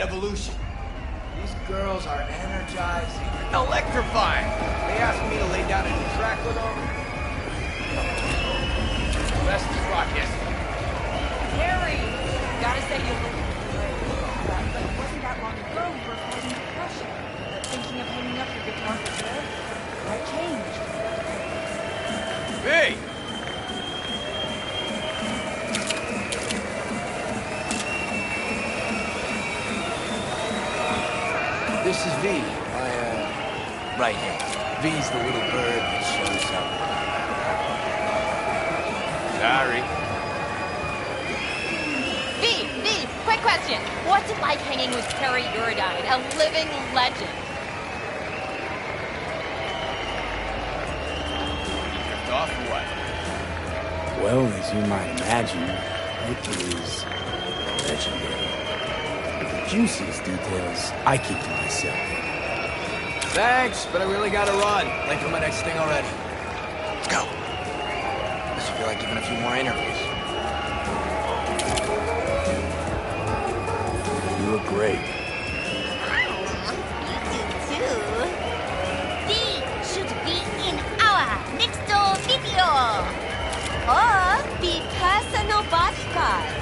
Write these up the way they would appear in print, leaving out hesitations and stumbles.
that evolution. These girls are energizing, electrifying. They asked me to lay down a new track with them. Best rock yesterday. Kerrys! Gotta say you look great. But it wasn't that long ago you were fighting depression. Thinking of hanging up your guitar for good? That changed. Hey! This is V. Right hand. V's the little bird that shows up. Sorry. V, quick question. What's it like hanging with Kerry Uridine, a living legend? Drift off or what? Well, as you might imagine, it is legendary. The juiciest details I keep to myself. Thanks, but I really gotta run. Late for my next thing already. Let's go. Unless you feel like giving a few more interviews. You look great. You do too. V should be in our next video. Or be personal bodyguard.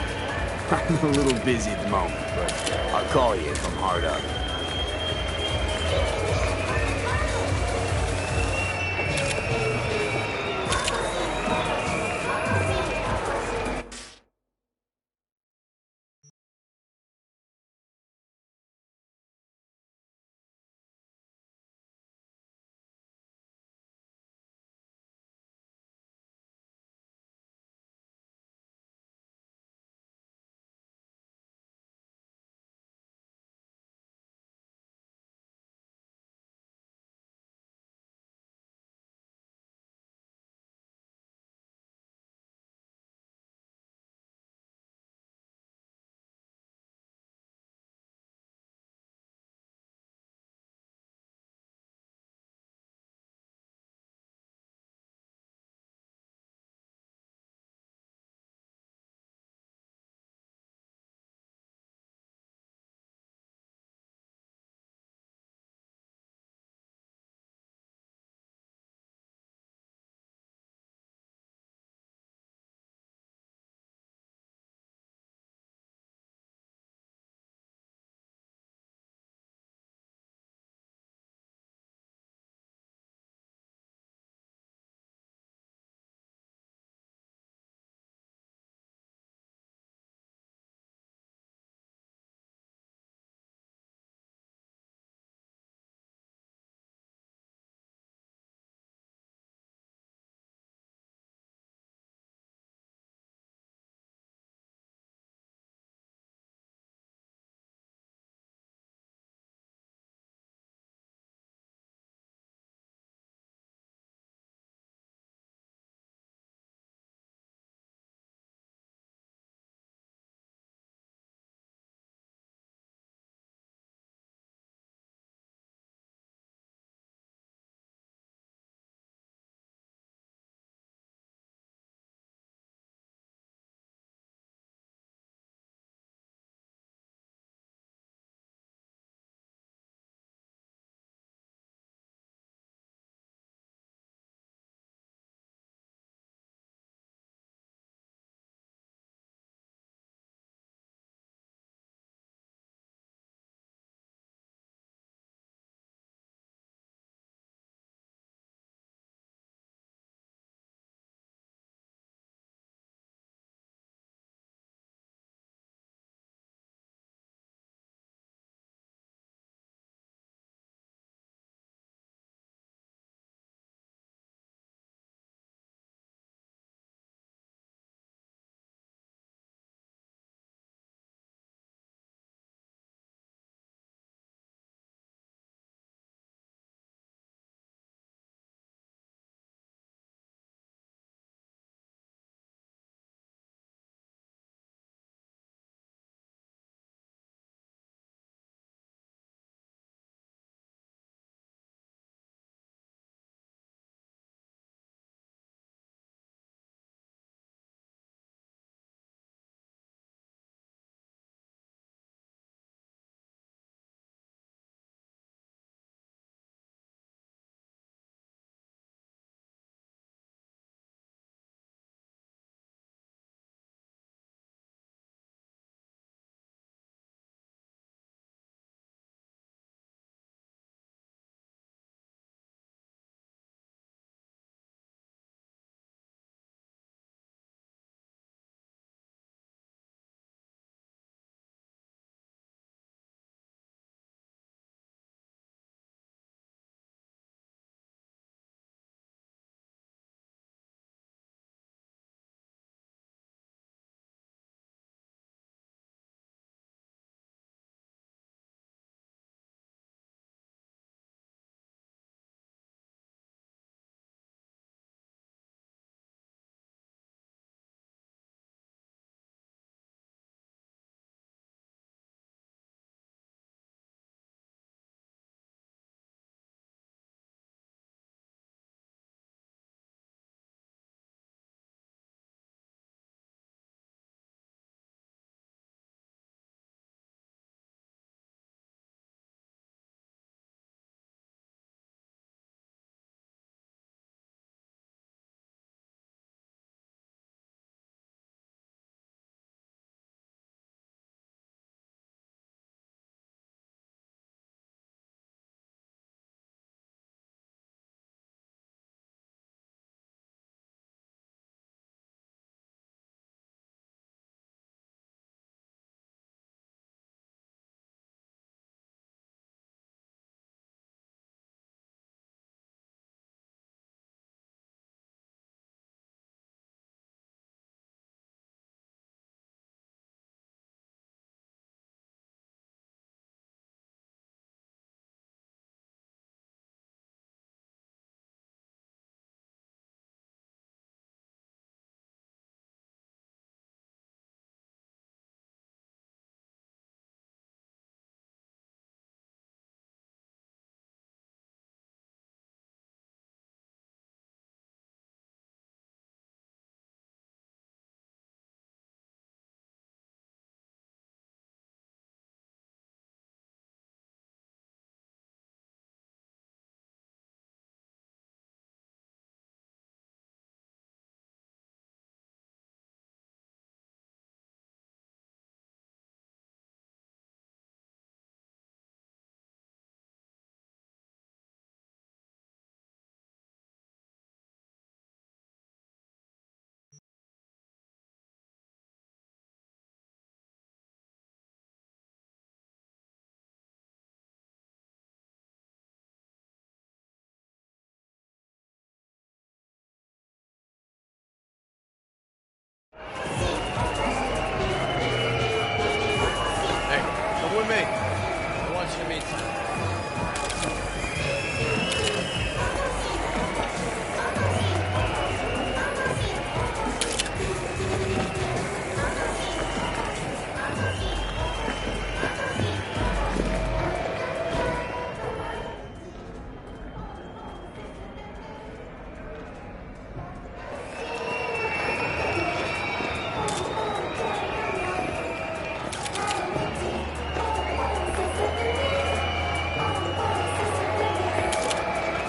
I'm a little busy at the moment, but I'll call you if I'm hard up.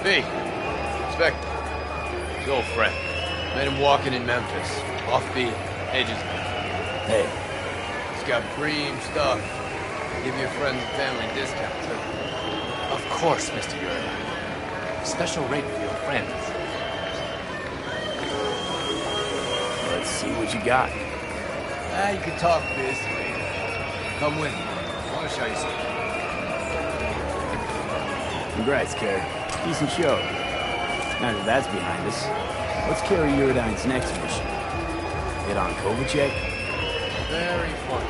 V. Inspector. His old friend. Met him walking in Memphis. Offbeat. Ages ago. Hey, He's got premium stuff. Give your friends and family a discount, too. Of course, Mr. Uridine. Special rate for your friends. let's see what you got. You can talk this later. Come with me. I want to show you something. Congrats, Kerry. Decent show. Now that that's behind us, what's Kerry Uridine's next mission? Get on Kovacic? Very fun.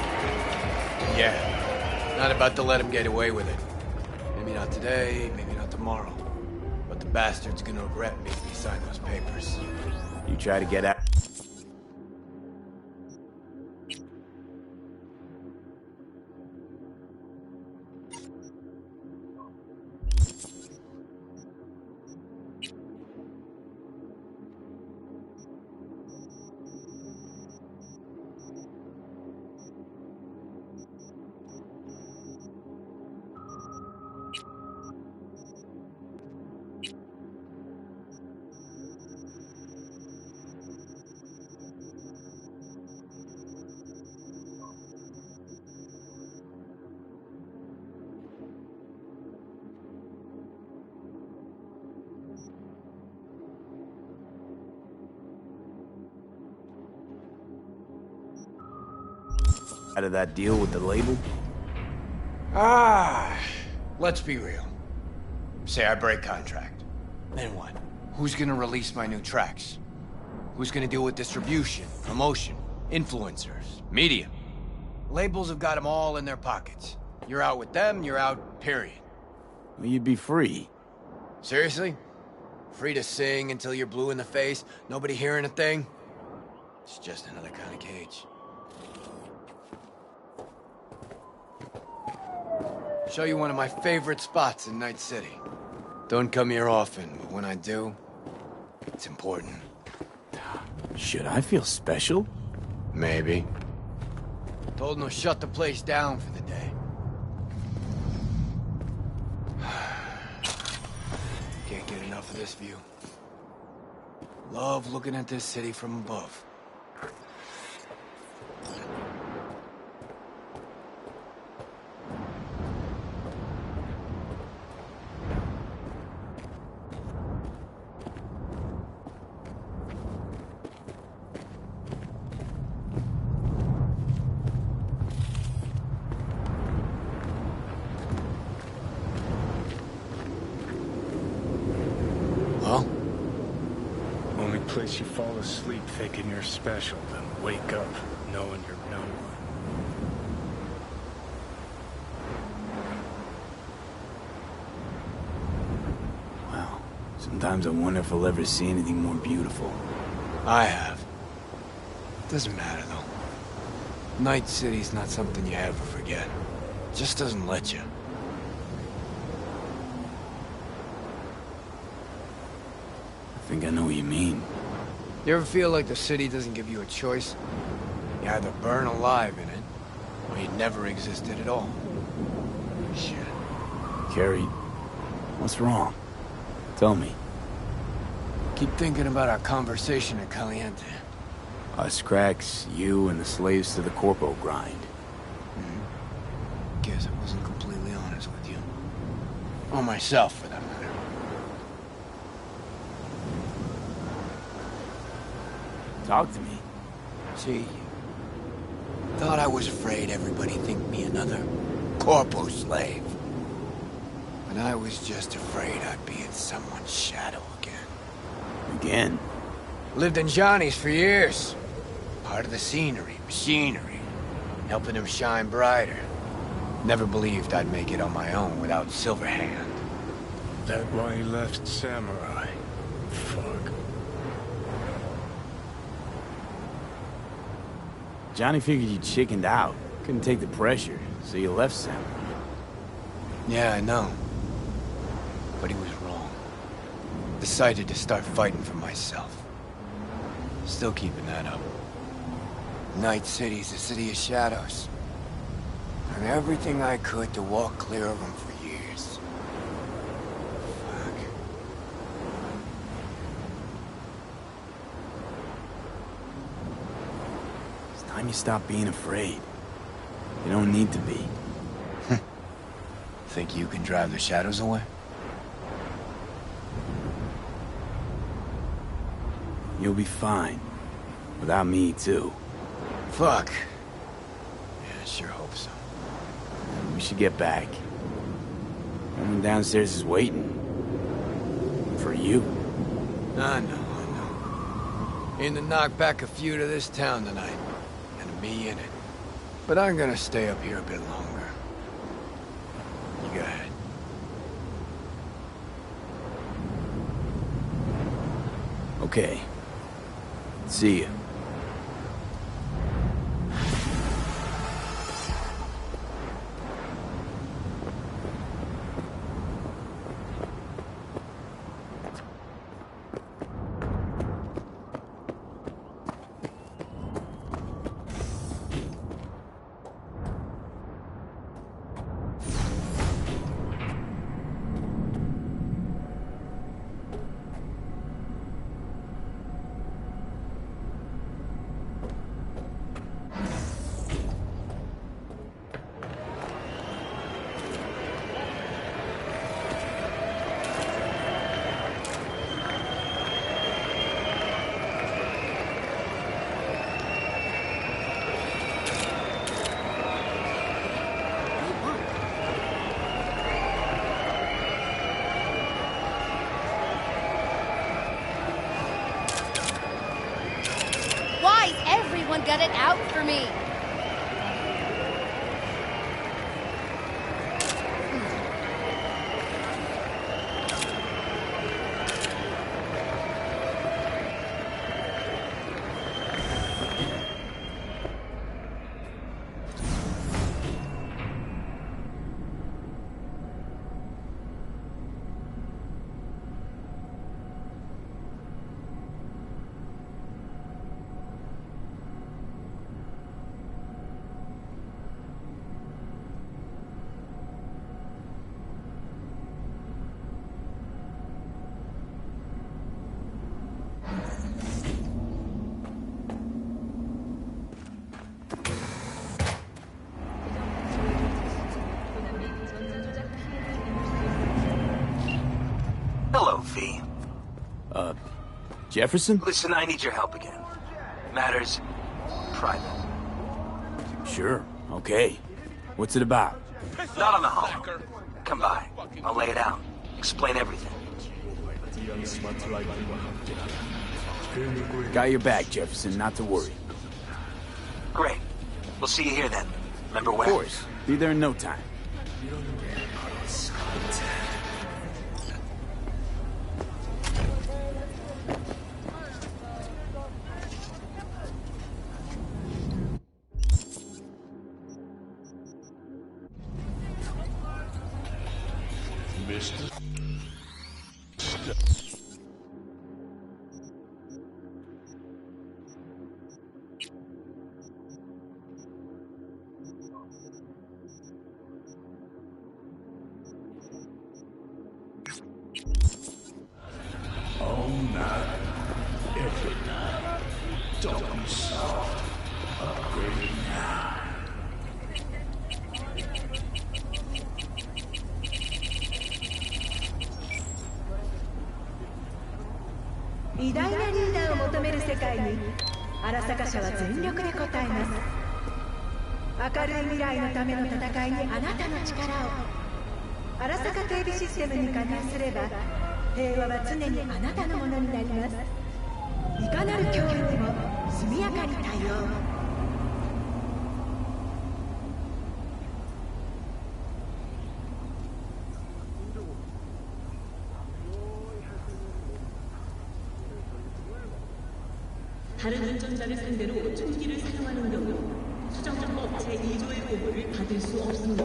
Yeah. Not about to let him get away with it. Maybe not today, maybe not tomorrow. But the bastard's gonna regret making me sign those papers. You try to get out. Out of that deal with the label? Let's be real. Say I break contract. Then what? Who's gonna release my new tracks? Who's gonna deal with distribution, promotion, influencers, media? Labels have got them all in their pockets. You're out with them, you're out, period. Well, you'd be free. Seriously? Free to sing until you're blue in the face, nobody hearing a thing? It's just another kind of cage. Show you one of my favorite spots in Night City. Don't come here often, but when I do, it's important. Should I feel special? Maybe. Told him to shut the place down for the day. Can't get enough of this view. Love looking at this city from above. Only place you fall asleep thinking you're special, then wake up knowing you're no one. Wow. Sometimes I wonder if I'll ever see anything more beautiful. I have. Doesn't matter, though. Night City's not something you ever forget. It just doesn't let you. I think I know what you mean. You ever feel like the city doesn't give you a choice? You either burn alive in it, or you never existed at all. Shit. Kerry, what's wrong? Tell me. Keep thinking about our conversation at Caliente. Us cracks, you and the slaves to the corpo grind. Guess I wasn't completely honest with you. Or myself, for that matter. Talk to me. See, thought I was afraid everybody'd think me another corpo slave. But I was just afraid I'd be in someone's shadow again. Again? Lived in Johnny's for years. Part of the scenery, machinery, helping him shine brighter. Never believed I'd make it on my own without Silverhand. That why you left Samurai? Fuck. Johnny figured you chickened out. Couldn't take the pressure, so you left Sam. Yeah, I know. But he was wrong. Decided to start fighting for myself. Still keeping that up. Night City's a city of shadows. Done everything I could to walk clear of them for years. Fuck. you stop being afraid? You don't need to be. Think you can drive the shadows away? You'll be fine. Without me, too. Fuck. Yeah, I sure hope so. We should get back. Everyone downstairs is waiting. For you. I know. Aim to knock back a few to this town tonight. And me in it. But I'm gonna stay up here a bit longer. You go ahead. Okay. See ya. Why's everyone got it out for me? Hello, V. Jefferson? Listen, I need your help again. Matters private. Sure, okay. What's it about? Not on the home. Come by. I'll lay it out. Explain everything. Got your back, Jefferson, not to worry. Great. We'll see you here then. Remember where? Of course. Be there in no time.偉大なリーダーを求める世界に荒坂社は全力で応えます。明るい未来のための戦いにあなたの力を。荒坂警備システムに加入すれば平和は常にあなたのものになります。いかなる脅威にも速やかに対応。다른 운전자를 상대로 총기를 사용하는 경우 수정정법 제2조의 보고를 받을 수 없습니다.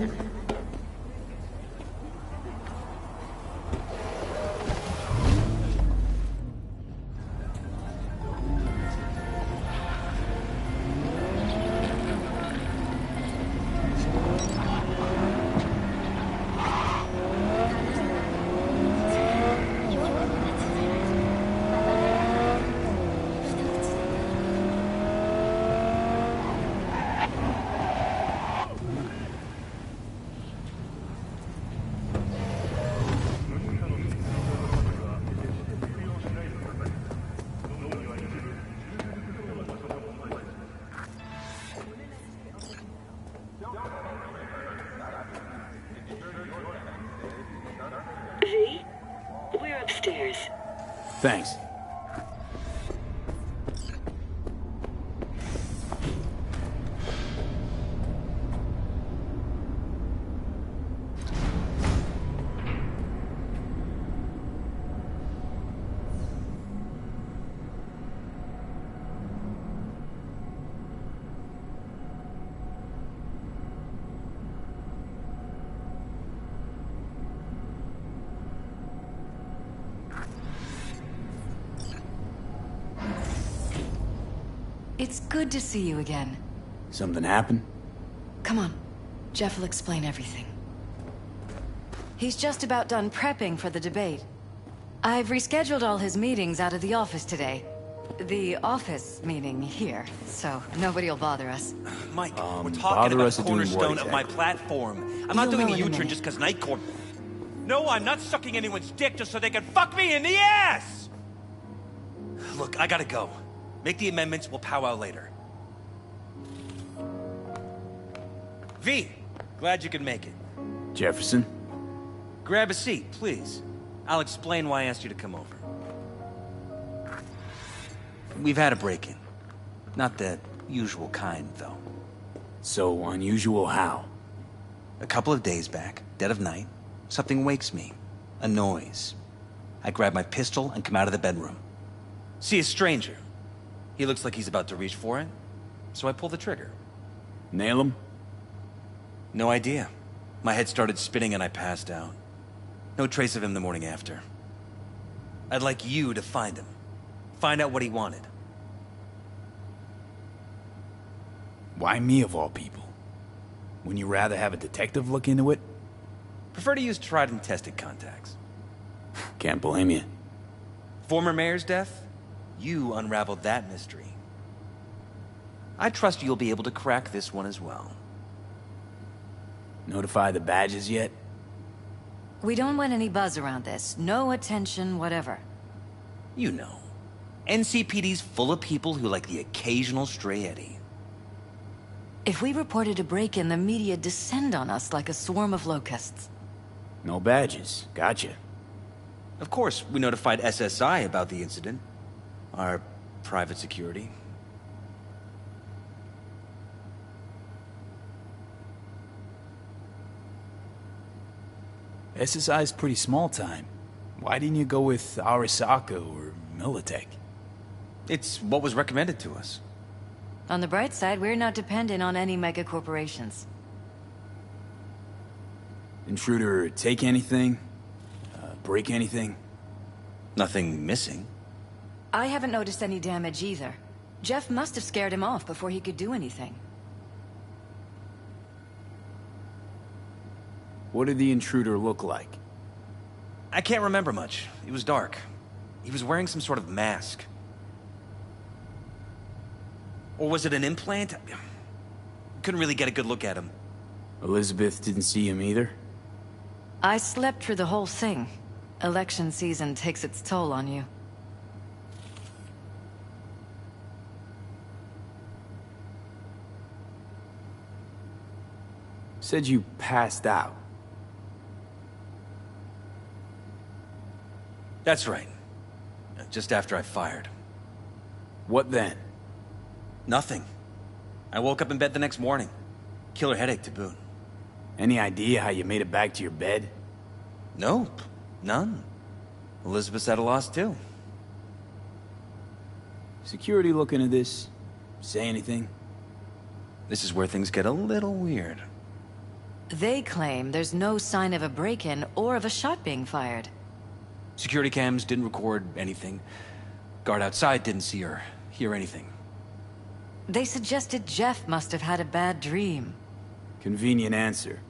Thanks. It's good to see you again. Something happened? Come on. Jeff will explain everything. He's just about done prepping for the debate. I've rescheduled all his meetings out of the office today. The office meaning here, so nobody will bother us. Mike, we're talking bother about us the doing what cornerstone of my exactly? platform. I'm not You'll doing know a in a U-turn minute. just because Night Court... No, I'm not sucking anyone's dick just so they can fuck me in the ass! Look, I gotta go. Make the amendments, we'll powwow later. V, glad you could make it. Jefferson? Grab a seat, please. I'll explain why I asked you to come over. We've had a break-in. Not the usual kind, though. So unusual how? A couple of days back, dead of night, something wakes me. A noise. I grab my pistol and come out of the bedroom. See a stranger. He looks like he's about to reach for it, so I pull the trigger. Nail him? No idea. My head started spinning and I passed out. No trace of him the morning after. I'd like you to find him. Find out what he wanted. Why me of all people? Wouldn't you rather have a detective look into it? Prefer to use tried and tested contacts. Can't blame you. Former mayor's death? You unraveled that mystery. I trust you'll be able to crack this one as well. Notify the badges yet? We don't want any buzz around this. No attention, whatever. You know. NCPD's full of people who like the occasional stray eddy. If we reported a break-in, the media descend on us like a swarm of locusts. No badges. Gotcha. Of course, we notified SSI about the incident. Our private security. SSI's pretty small time. Why didn't you go with Arasaka or Militech? It's what was recommended to us. On the bright side, we're not dependent on any mega corporations. Intruder take anything? Break anything? Nothing missing. I haven't noticed any damage either. Jeff must have scared him off before he could do anything. What did the intruder look like? I can't remember much. It was dark. He was wearing some sort of mask. Or was it an implant? Couldn't really get a good look at him. Elizabeth didn't see him either? I slept through the whole thing. Election season takes its toll on you. Said you passed out. That's right. Just after I fired. What then? Nothing. I woke up in bed the next morning. Killer headache to boot. Any idea how you made it back to your bed? Nope. None. Elizabeth's at a loss too. Security look into this? Say anything? This is where things get a little weird. They claim there's no sign of a break-in or of a shot being fired. Security cams didn't record anything. Guard outside didn't see or hear anything. They suggested Jeff must have had a bad dream. Convenient answer.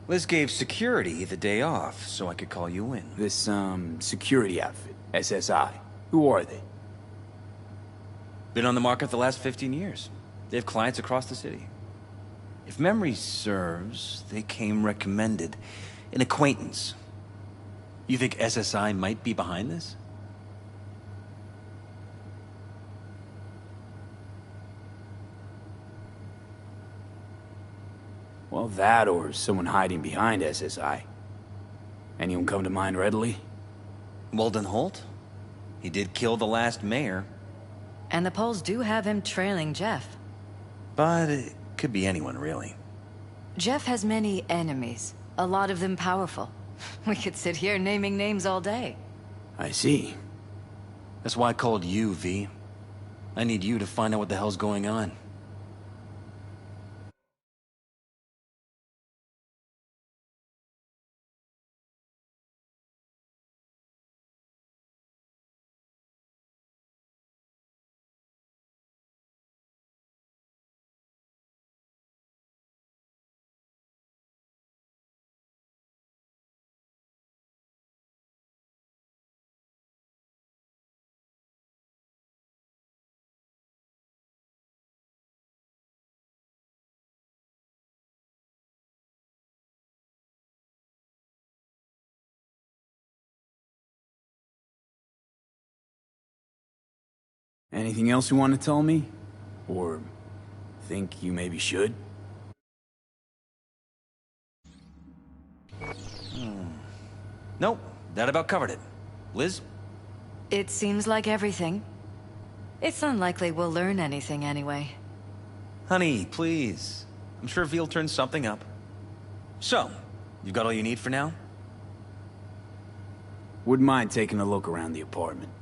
Liz gave security the day off so I could call you in. This, security outfit, SSI. Who are they? Been on the market the last 15 years. They have clients across the city. If memory serves, they came recommended. An acquaintance. You think SSI might be behind this? Well, that or someone hiding behind SSI. Anyone come to mind readily? Walden Holt? He did kill the last mayor. And the polls do have him trailing Jeff. But it could be anyone, really. Jeff has many enemies, a lot of them powerful. We could sit here naming names all day. I see. That's why I called you, V. I need you to find out what the hell's going on. Anything else you want to tell me? Or think you maybe should? Nope, that about covered it. Liz? It seems like everything. It's unlikely we'll learn anything anyway. Honey, please. I'm sure V'll turn something up. So, you've got all you need for now? Wouldn't mind taking a look around the apartment.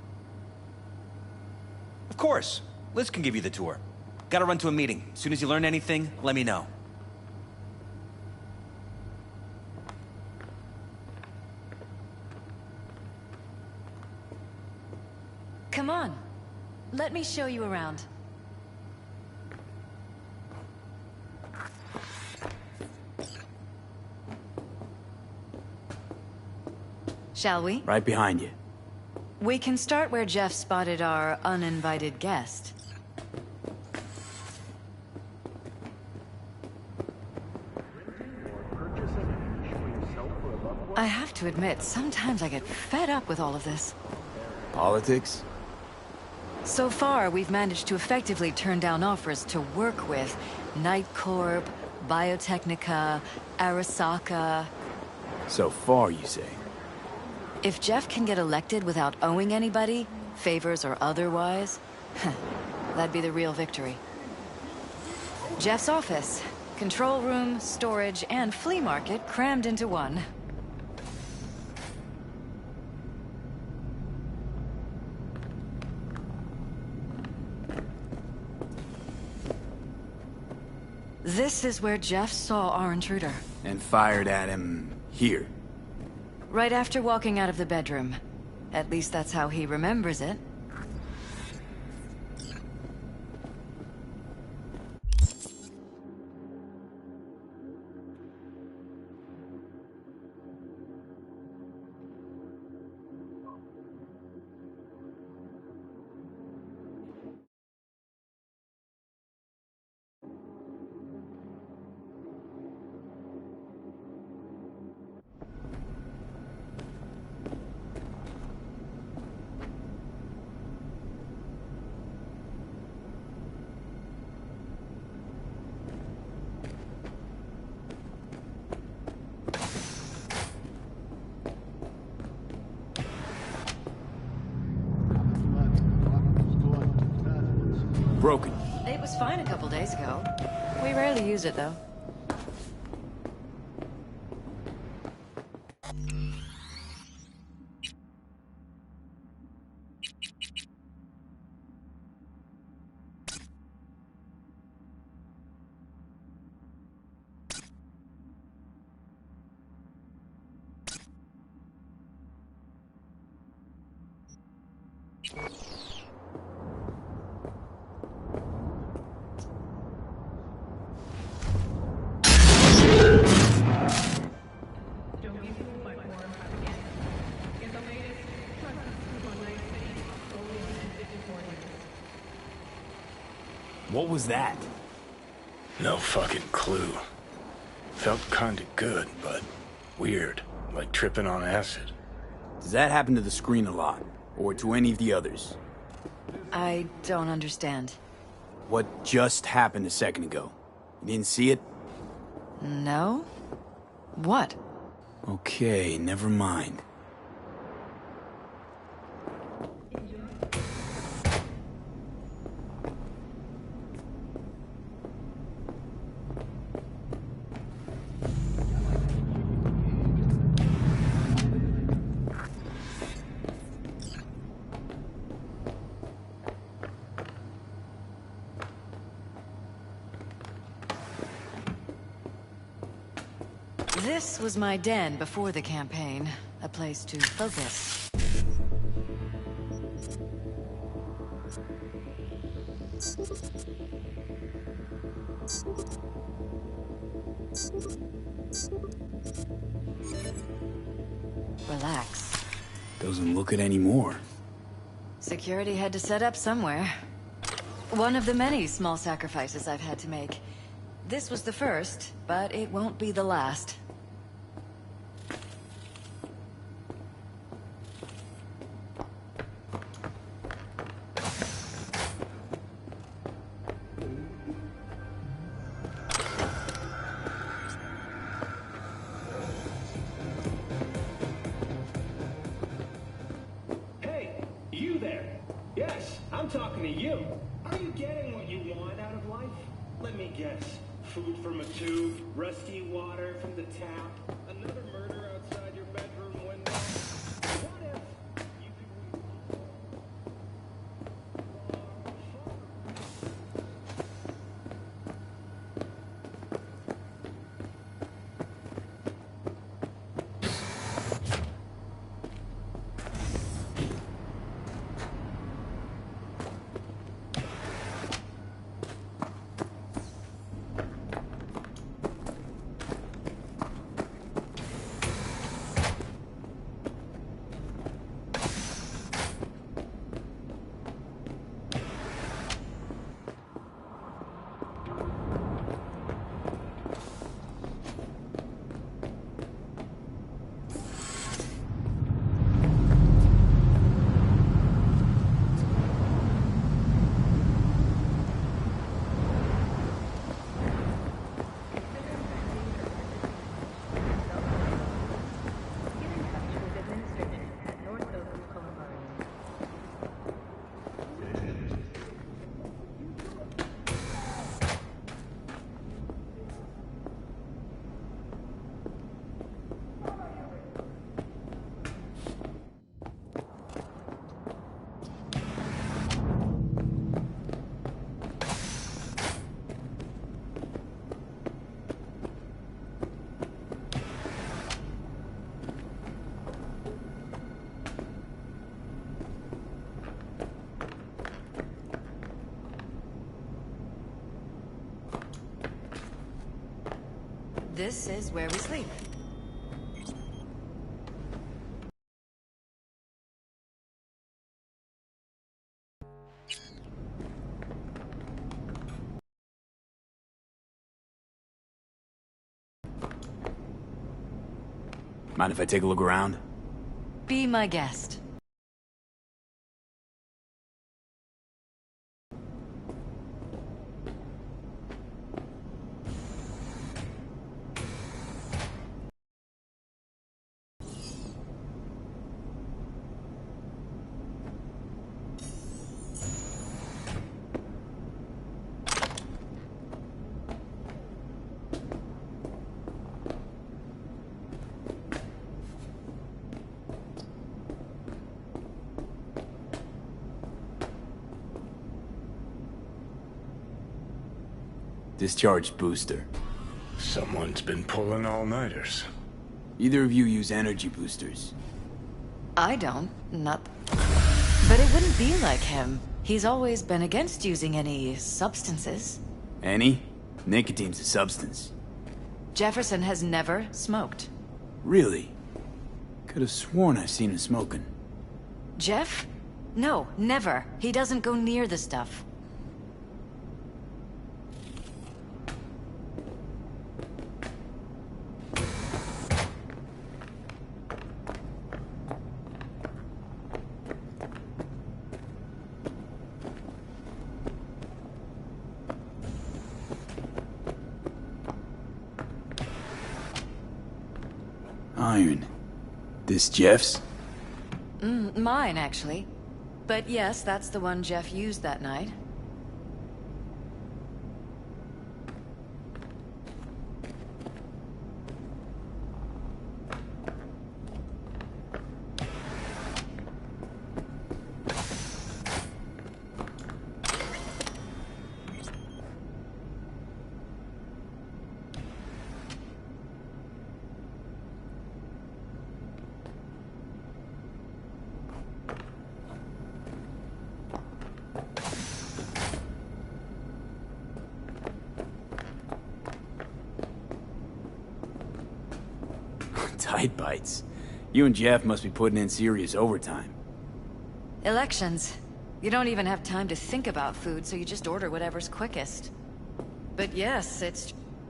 Of course. Liz can give you the tour. Gotta run to a meeting. As soon as you learn anything, let me know. Come on. Let me show you around. Shall we? Right behind you. We can start where Jeff spotted our uninvited guest. I have to admit, sometimes I get fed up with all of this. Politics? So far, we've managed to effectively turn down offers to work with Night Corp, Biotechnica, Arasaka. So far, you say? If Jeff can get elected without owing anybody, favors or otherwise, that'd be the real victory. Jeff's office, control room, storage, and flea market crammed into one. This is where Jeff saw our intruder. And fired at him here. Right after walking out of the bedroom. At least that's how he remembers it. Broken. It was fine a couple days ago. We rarely use it, though. What was that? No fucking clue. Felt kinda good, but weird. Like tripping on acid. Does that happen to the screen a lot? Or to any of the others? I don't understand. What just happened a second ago? You didn't see it? No? What? Okay, never mind. This was my den before the campaign. A place to focus. Relax. Doesn't look it anymore. Security had to set up somewhere. One of the many small sacrifices I've had to make. This was the first, but it won't be the last. Hey, you there! Yes, I'm talking to you. Are you getting what you want out of life? Let me guess. Food from a tube, rusty water from the tap, another murder outside your bedroom window. What if you could This is where we sleep. Mind if I take a look around? Be my guest. Discharge booster. Someone's been pulling all-nighters. Either of you use energy boosters? I don't. Not... But it wouldn't be like him. He's always been against using any substances. Any? Nicotine's a substance. Jefferson has never smoked. Really? Could have sworn I've seen him smoking. Jeff? No, never. He doesn't go near the stuff. Iron. This Jeff's? Mine, actually. But yes, that's the one Jeff used that night. Tight bites. You and Jeff must be putting in serious overtime. Elections. You don't even have time to think about food, so you just order whatever's quickest. But yes,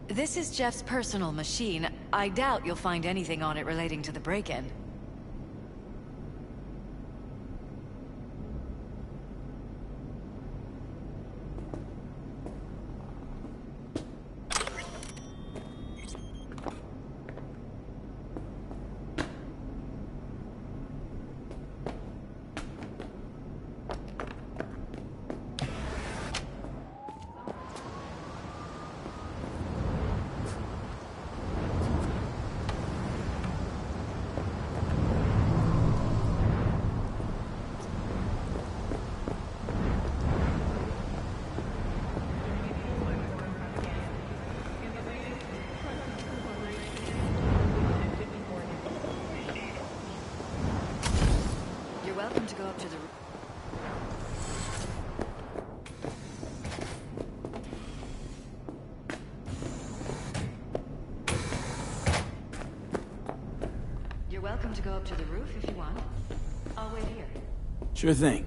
this is Jeff's personal machine. I doubt you'll find anything on it relating to the break-in. Welcome to go up to the... You're welcome to go up to the roof if you want. I'll wait here. Sure thing.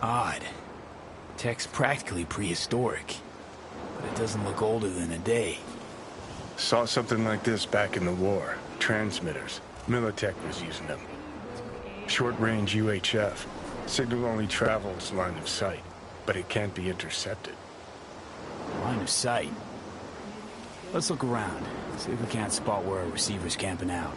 Odd. Tech's practically prehistoric, but it doesn't look older than a day. Saw something like this back in the war. Transmitters. Militech was using them. Short-range UHF. Signal only travels line of sight, but it can't be intercepted. Line of sight? Let's look around, see if we can't spot where a receiver's camping out.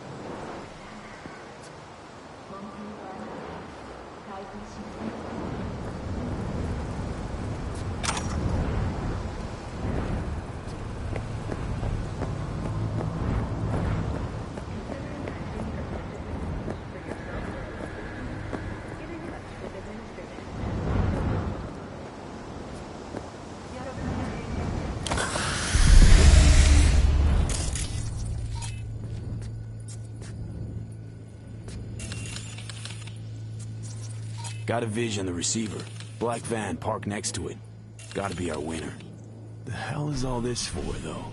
Got a vision on the receiver. Black van parked next to it. Gotta be our winner. The hell is all this for, though?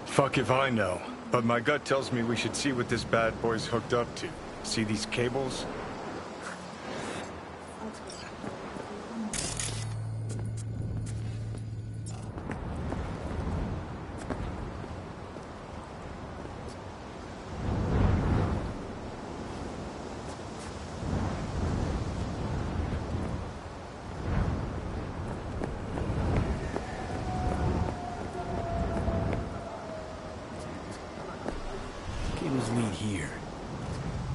Fuck if I know, but my gut tells me we should see what this bad boy's hooked up to. See these cables? Lead here.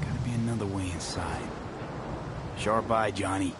Gotta be another way inside. Sharp eye, Johnny.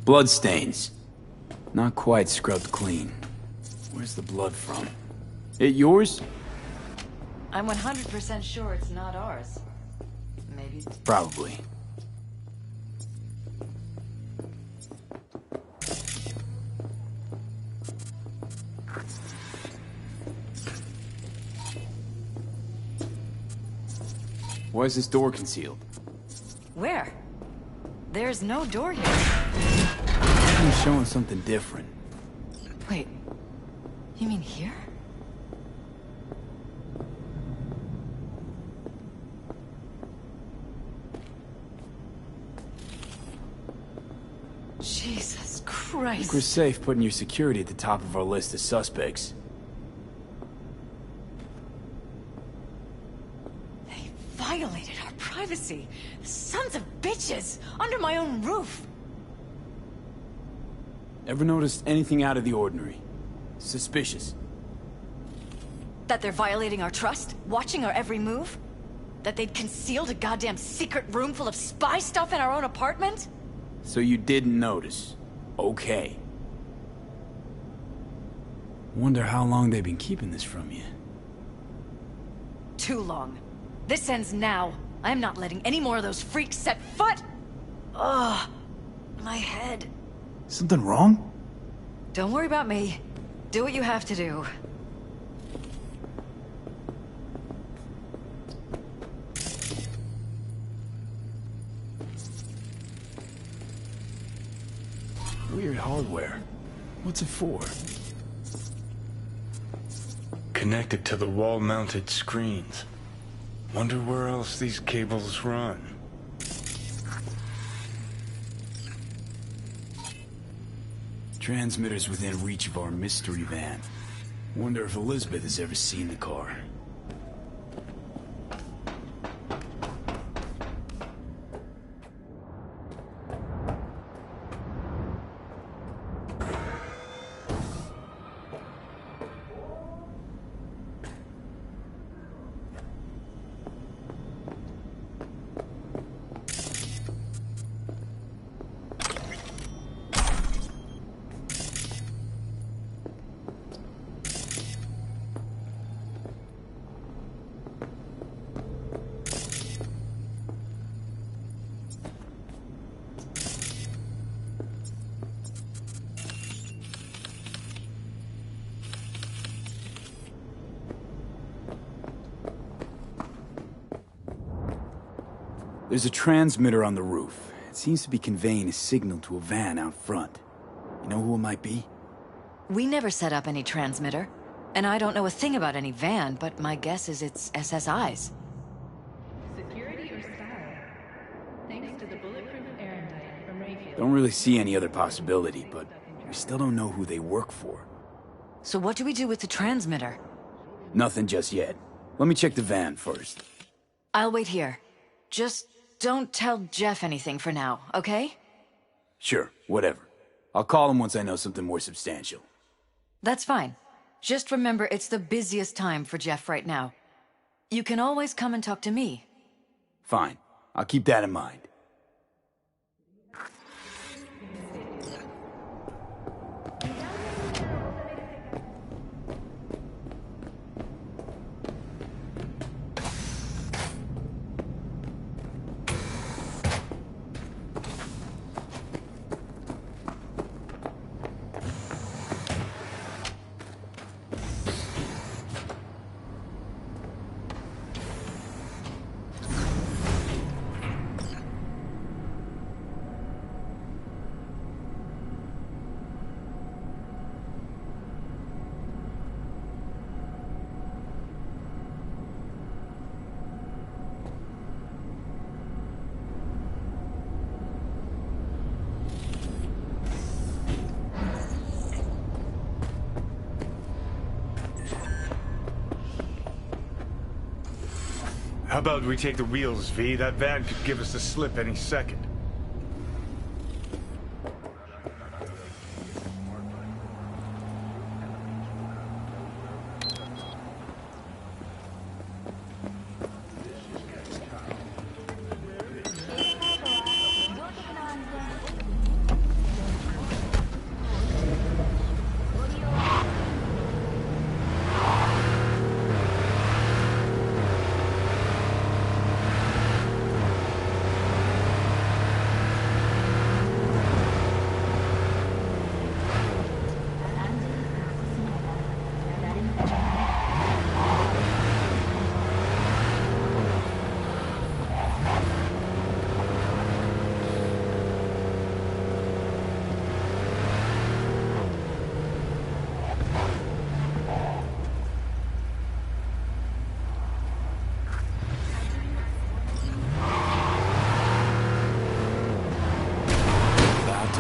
Bloodstains. Not quite scrubbed clean. Where's the blood from? It yours? I'm 100% sure it's not ours. Maybe. Probably. Why is this door concealed? Where? There's no door here. He's showing something different. Wait. You mean here? Jesus I Christ. think we're safe putting your security at the top of our list of suspects. They violated our privacy. Sons of bitches! Under my own roof! Ever noticed anything out of the ordinary? Suspicious? That they're violating our trust? Watching our every move? That they'd concealed a goddamn secret room full of spy stuff in our own apartment? So you didn't notice. Okay. Wonder how long they've been keeping this from you. Too long. This ends now. I'm not letting any more of those freaks set foot! Ugh. My head. Something wrong? Don't worry about me. Do what you have to do. Weird hardware. What's it for? Connected to the wall-mounted screens. Wonder where else these cables run. Transmitters within reach of our mystery van. Wonder if Elizabeth has ever seen the car. There's a transmitter on the roof. It seems to be conveying a signal to a van out front. You know who it might be? We never set up any transmitter. And I don't know a thing about any van, but my guess is it's SSI's. Security or style? Thanks to the bulletproof erendite from Rayfield. Don't really see any other possibility, but we still don't know who they work for. So what do we do with the transmitter? Nothing just yet. Let me check the van first. I'll wait here. Just don't tell Jeff anything for now, okay? Sure, whatever. I'll call him once I know something more substantial. That's fine. Just remember it's the busiest time for Jeff right now. You can always come and talk to me. Fine. I'll keep that in mind. How about we take the wheels, V? That van could give us the slip any second.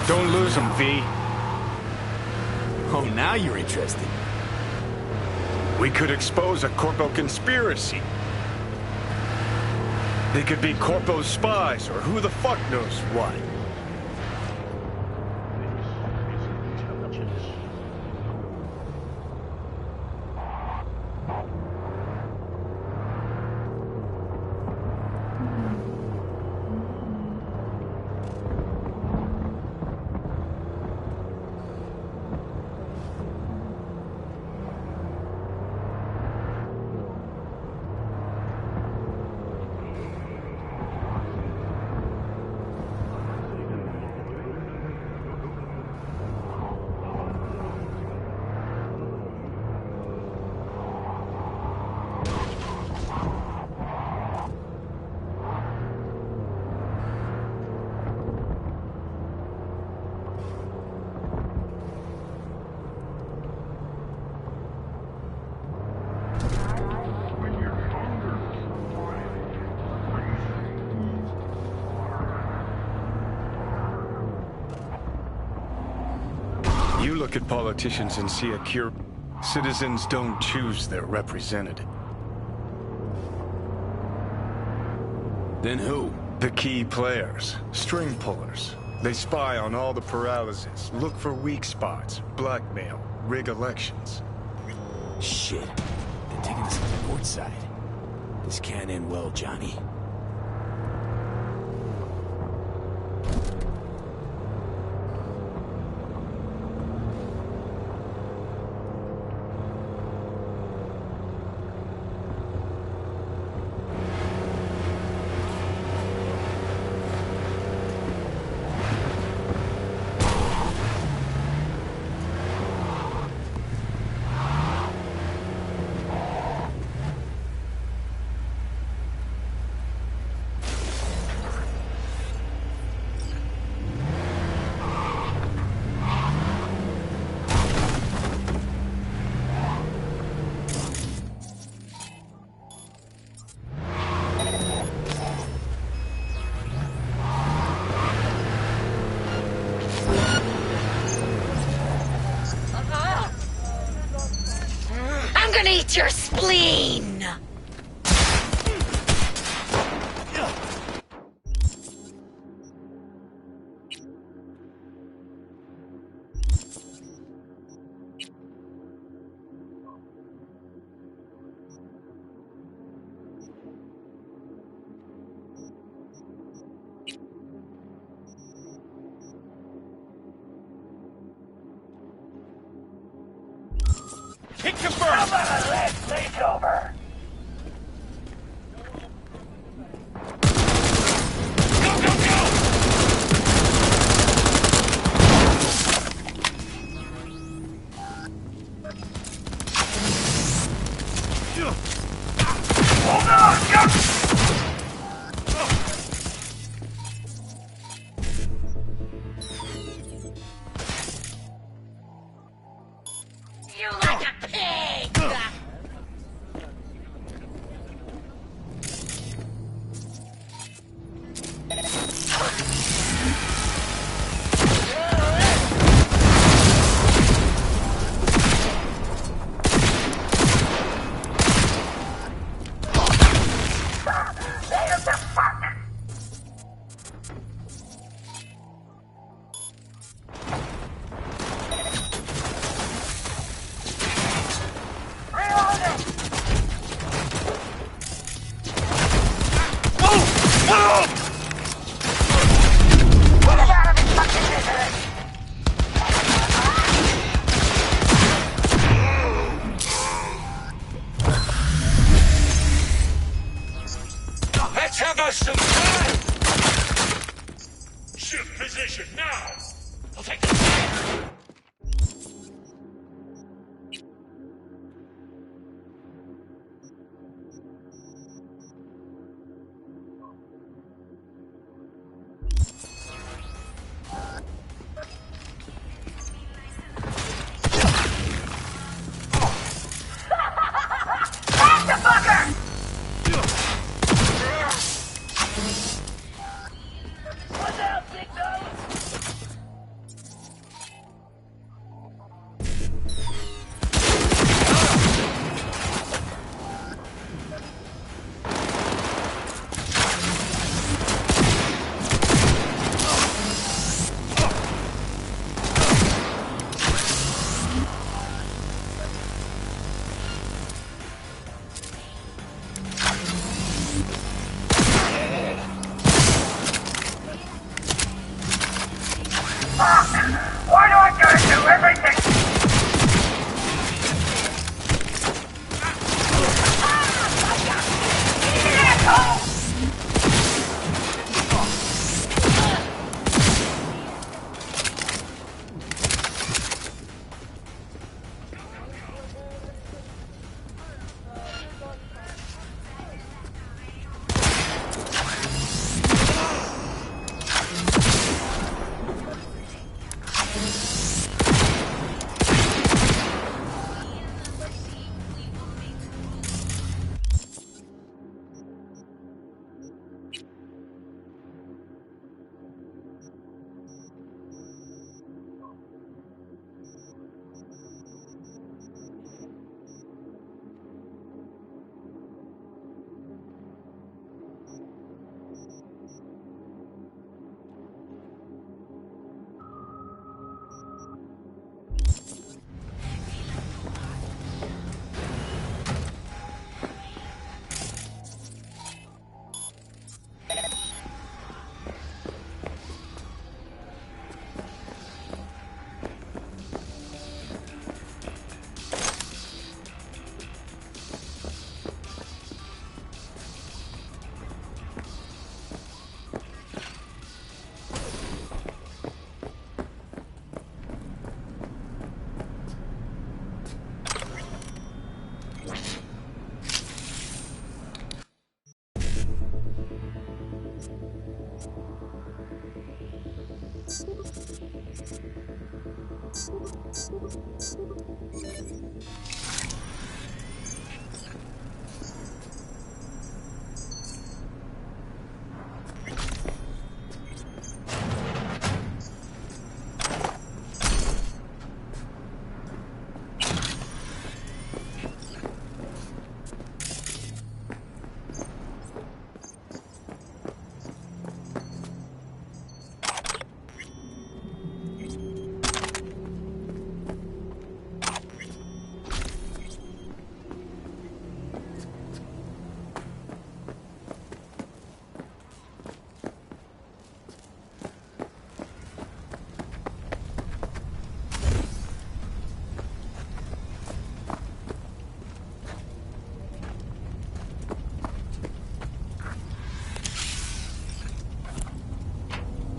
Don't lose them, V. Oh, now you're interested. We could expose a Corpo conspiracy. They could be Corpo's spies, or who the fuck knows what. You look at politicians and see a cure. Citizens don't choose their representative. Then who? The key players. String pullers. They spy on all the paralysis, look for weak spots, blackmail, rig elections. Shit. They're taking us to the north side. This can't end well, Johnny. I'm gonna eat your spleen! Hit confirmed! How about a leg takeover? Go, go, go! Hold on! Go! You like a pig! Let's have us some time! Shift position now! I'll take this. Back the fucker! What's out, big nose?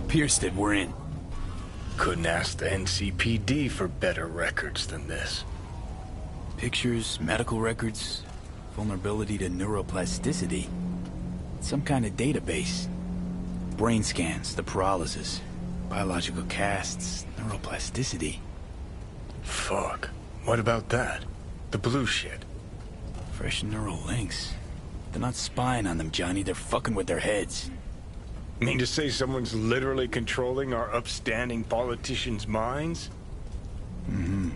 Piersted, we're in. Couldn't ask the NCPD for better records than this. Pictures, medical records, vulnerability to neuroplasticity. Some kind of database. Brain scans, the paralysis, biological casts, neuroplasticity. Fuck. What about that? The blue shit. Fresh neural links. They're not spying on them, Johnny. They're fucking with their heads. Mean to say someone's literally controlling our upstanding politicians' minds? Mm-hmm.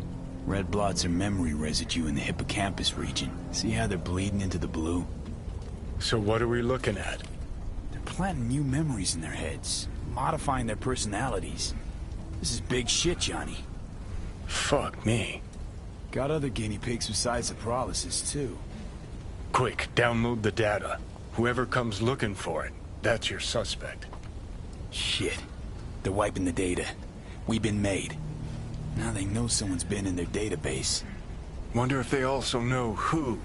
Red blots are memory residue in the hippocampus region. See how they're bleeding into the blue? So what are we looking at? They're planting new memories in their heads, modifying their personalities. This is big shit, Johnny. Fuck me. Got other guinea pigs besides the paralysis, too. Quick, download the data. Whoever comes looking for it, that's your suspect. Shit. They're wiping the data. We've been made. Now they know someone's been in their database. Wonder if they also know who.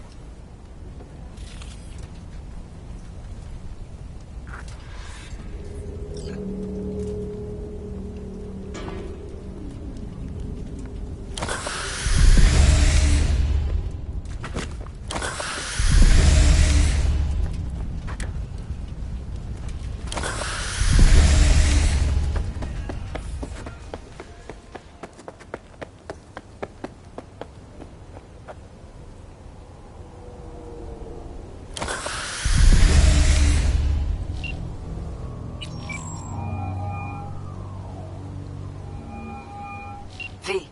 V,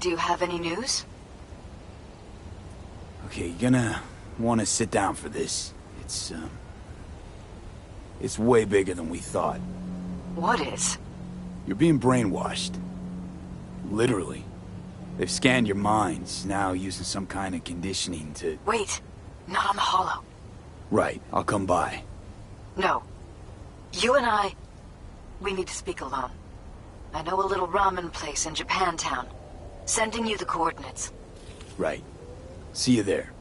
do you have any news? Okay, you're gonna want to sit down for this. It's way bigger than we thought. What is? You're being brainwashed. Literally. They've scanned your minds, now using some kind of conditioning to... Wait, not on the holo. Right, I'll come by. No. You and I, we need to speak alone. I know a little ramen place in Japantown. Sending you the coordinates. Right. See you there.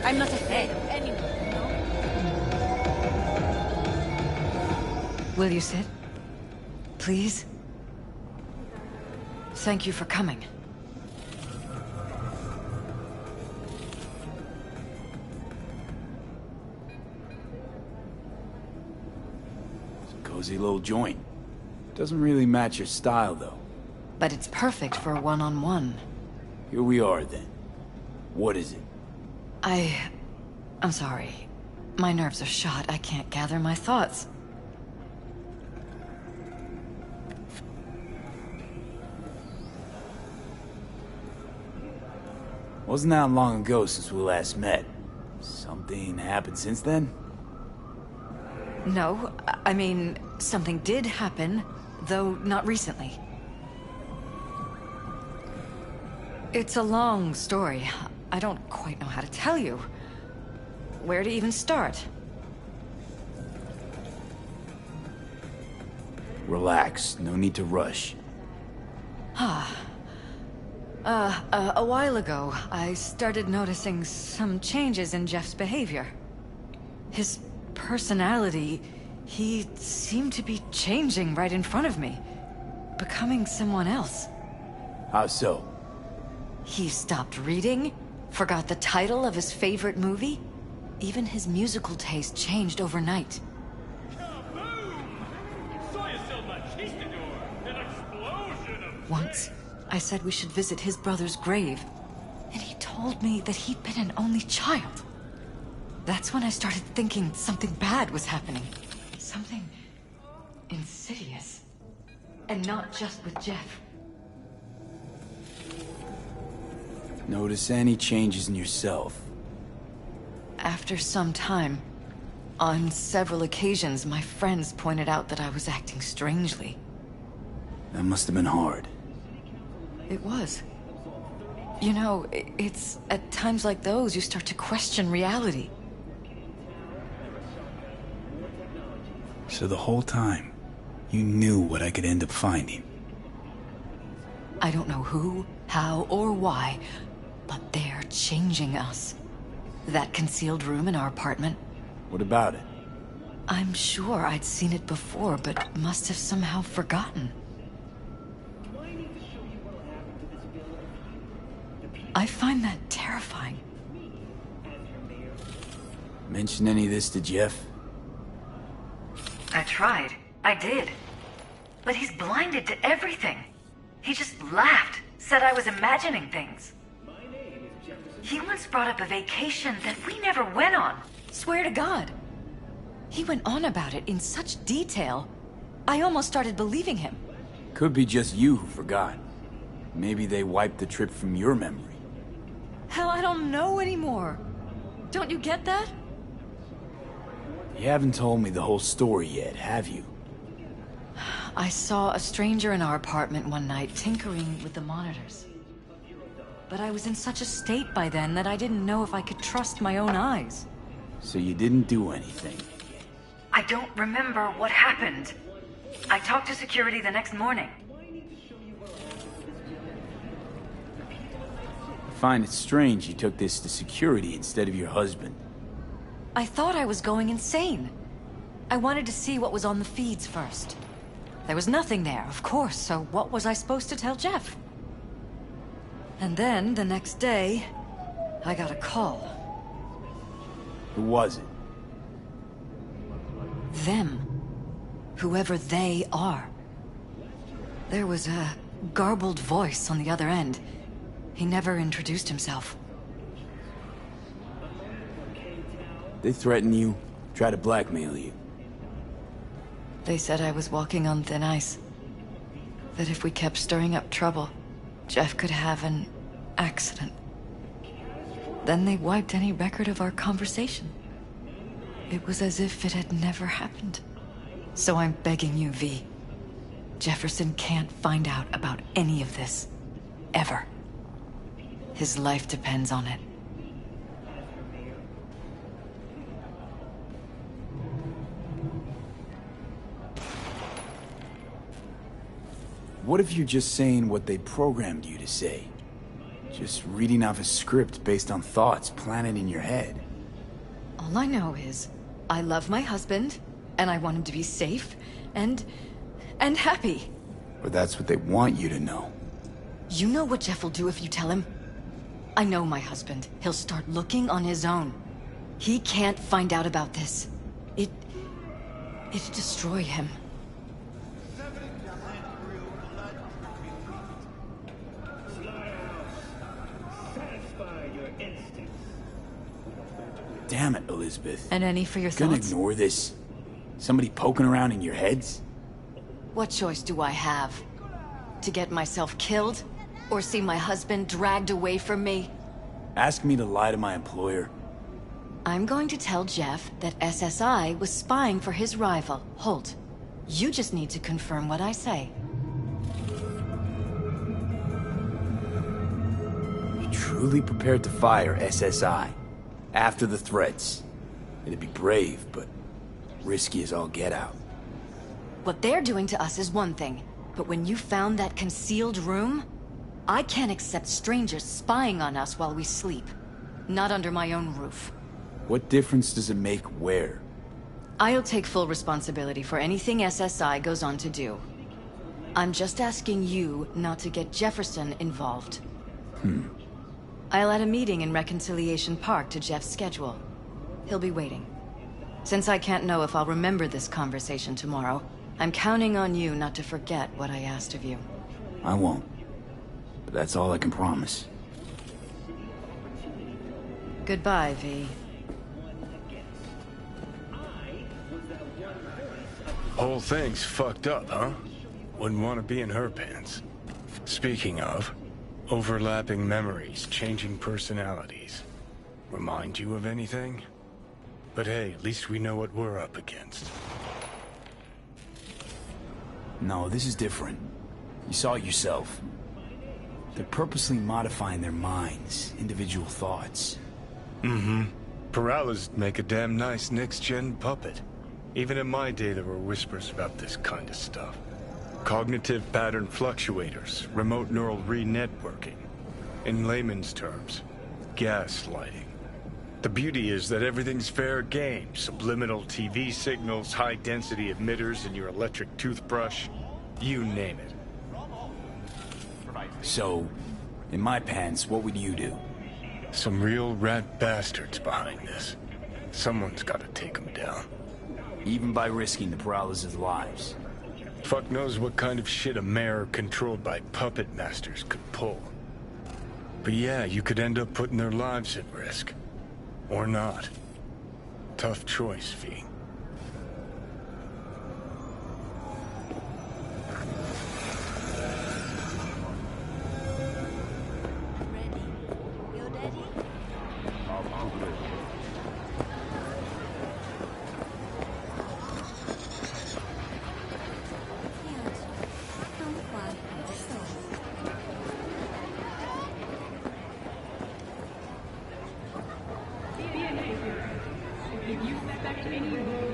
I'm not a fan of anyone, you know? Will you sit? Please? Thank you for coming. It's a cozy little joint. Doesn't really match your style, though. But it's perfect for a one-on-one. Here we are, then. What is it? I'm sorry. My nerves are shot. I can't gather my thoughts. Wasn't that long ago since we last met? Something happened since then? No, I mean, something did happen, though not recently. It's a long story. I don't quite know how to tell you. Where to even start? Relax, no need to rush. A while ago, I started noticing some changes in Jeff's behavior. His personality, he seemed to be changing right in front of me. Becoming someone else. How so? He stopped reading, forgot the title of his favorite movie. Even his musical taste changed overnight. Once, I said we should visit his brother's grave, and he told me that he'd been an only child. That's when I started thinking something bad was happening. Something insidious. And not just with Jeff. Notice any changes in yourself? After some time, on several occasions, my friends pointed out that I was acting strangely. That must have been hard. It was. You know, it's at times like those you start to question reality. So the whole time, you knew what I could end up finding. I don't know who, how, or why, but they're changing us. That concealed room in our apartment. What about it? I'm sure I'd seen it before, but must have somehow forgotten. I find that terrifying. Mention any of this to Jeff? I tried. I did. But he's blinded to everything. He just laughed, said I was imagining things. He once brought up a vacation that we never went on. Swear to God. He went on about it in such detail, I almost started believing him. Could be just you who forgot. Maybe they wiped the trip from your memory. Hell, I don't know anymore. Don't you get that? You haven't told me the whole story yet, have you? I saw a stranger in our apartment one night tinkering with the monitors. But I was in such a state by then that I didn't know if I could trust my own eyes. So you didn't do anything? I don't remember what happened. I talked to security the next morning. I find it strange you took this to security instead of your husband. I thought I was going insane. I wanted to see what was on the feeds first. There was nothing there, of course, so what was I supposed to tell Jeff? And then, the next day, I got a call. Who was it? Them. Whoever they are. There was a garbled voice on the other end. He never introduced himself. They threaten you, try to blackmail you. They said I was walking on thin ice. That if we kept stirring up trouble, Jeff could have an accident. Then they wiped any record of our conversation. It was as if it had never happened. So I'm begging you, V. Jefferson can't find out about any of this. Ever. His life depends on it. What if you're just saying what they programmed you to say? Just reading off a script based on thoughts planted in your head. All I know is, I love my husband, and I want him to be safe, and happy. Or that's what they want you to know. You know what Jeff will do if you tell him? I know my husband. He'll start looking on his own. He can't find out about this. It'd destroy him. Damn it, Elizabeth. And any for your Gonna thoughts? ignore this? Somebody poking around in your heads? What choice do I have? To get myself killed? Or see my husband dragged away from me? Ask me to lie to my employer. I'm going to tell Jeff that SSI was spying for his rival, Holt. You just need to confirm what I say. You're truly prepared to fire SSI? After the threats? It'd be brave, but risky as all get out. What they're doing to us is one thing, but when you found that concealed room, I can't accept strangers spying on us while we sleep. Not under my own roof. What difference does it make where? I'll take full responsibility for anything SSI goes on to do. I'm just asking you not to get Jefferson involved. I'll add a meeting in Reconciliation Park to Jeff's schedule. He'll be waiting. Since I can't know if I'll remember this conversation tomorrow, I'm counting on you not to forget what I asked of you. I won't. But that's all I can promise. Goodbye, V. Whole thing's fucked up, huh? Wouldn't want to be in her pants. Speaking of, overlapping memories, changing personalities. Remind you of anything? But hey, at least we know what we're up against. No, this is different. You saw it yourself. They're purposely modifying their minds, individual thoughts. Peralez make a damn nice next-gen puppet. Even in my day, there were whispers about this kind of stuff. Cognitive pattern fluctuators, remote neural re-networking. In layman's terms, gaslighting. The beauty is that everything's fair game. Subliminal TV signals, high-density emitters in your electric toothbrush. You name it. So, in my pants, what would you do? Some real rat bastards behind this. Someone's got to take them down. Even by risking the Peralez's lives. Fuck knows what kind of shit a mayor controlled by puppet masters could pull. But yeah, you could end up putting their lives at risk. Or not. Tough choice, V. If you suspect any role